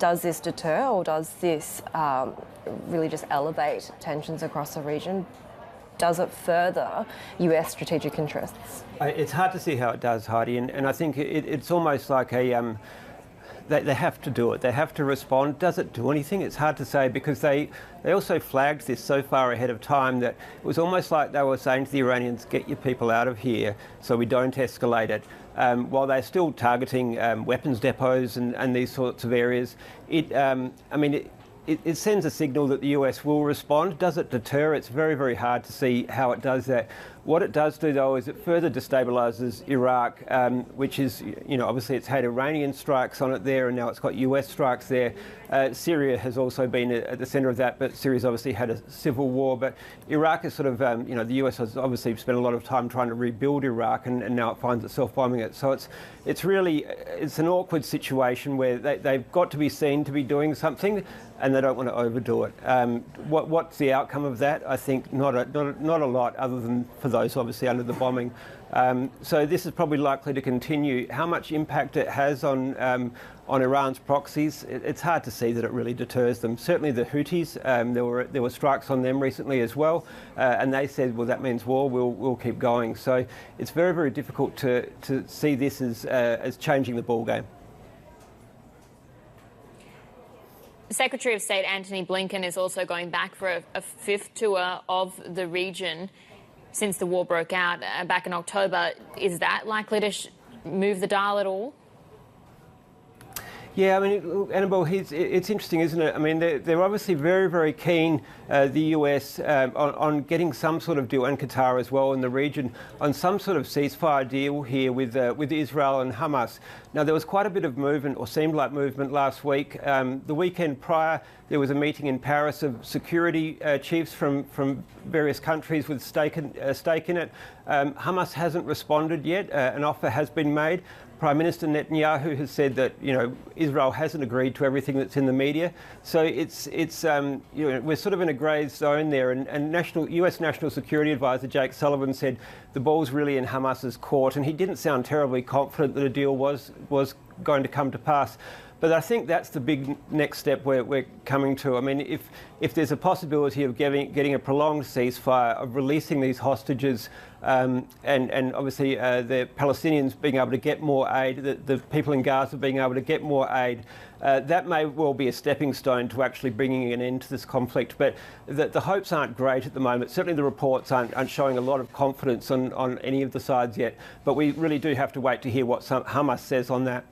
Does this deter, or does this really just elevate tensions across the region? Does it further US strategic interests? It's hard to see how it does, Heidi, and I think it's almost like a... They have to do it. They have to respond. Does it do anything? It's hard to say, because they also flagged this so far ahead of time that it was almost like they were saying to the Iranians, get your people out of here so we don't escalate it. While they're still targeting weapons depots and these sorts of areas, it sends a signal that the US will respond. Does it deter? It's very, very hard to see how it does that. What it does do, though, is it further destabilises Iraq, which is, obviously it's had Iranian strikes on it there, and now it's got US strikes there. Syria has also been at the centre of that, but Syria's obviously had a civil war. But Iraq is sort of, the US has obviously spent a lot of time trying to rebuild Iraq, and now it finds itself bombing it. So it's really an awkward situation where they've got to be seen to be doing something, and they don't want to overdo it. What's the outcome of that? I think not a lot, other than for those obviously under the bombing. So this is probably likely to continue. How much impact it has on Iran's proxies, it's hard to see that it really deters them. Certainly the Houthis, there were strikes on them recently as well, and they said, well, that means war. We'll keep going. So it's very, very difficult to see this as changing the ball game. Secretary of State Antony Blinken is also going back for a fifth tour of the region since the war broke out back in October. Is that likely to move the dial at all? Yeah, I mean, Annabelle, it's interesting, isn't it? I mean, they're obviously very, very keen, the US, on getting some sort of deal, and Qatar as well in the region, on some sort of ceasefire deal here with Israel and Hamas. Now, there was quite a bit of movement, or seemed like movement, last week. The weekend prior, there was a meeting in Paris of security chiefs from various countries with stake in it. Hamas hasn't responded yet. An offer has been made. Prime Minister Netanyahu has said that Israel hasn't agreed to everything that's in the media, so it's we're sort of in a grey zone there. And US National Security Advisor Jake Sullivan said the ball's really in Hamas's court, and he didn't sound terribly confident that a deal was going to come to pass. But I think that's the big next step we're coming to. I mean, if there's a possibility of getting a prolonged ceasefire, of releasing these hostages, and obviously the Palestinians being able to get more aid, the people in Gaza being able to get more aid, that may well be a stepping stone to actually bringing an end to this conflict. But the hopes aren't great at the moment. Certainly the reports aren't showing a lot of confidence on any of the sides yet. But we really do have to wait to hear what Hamas says on that.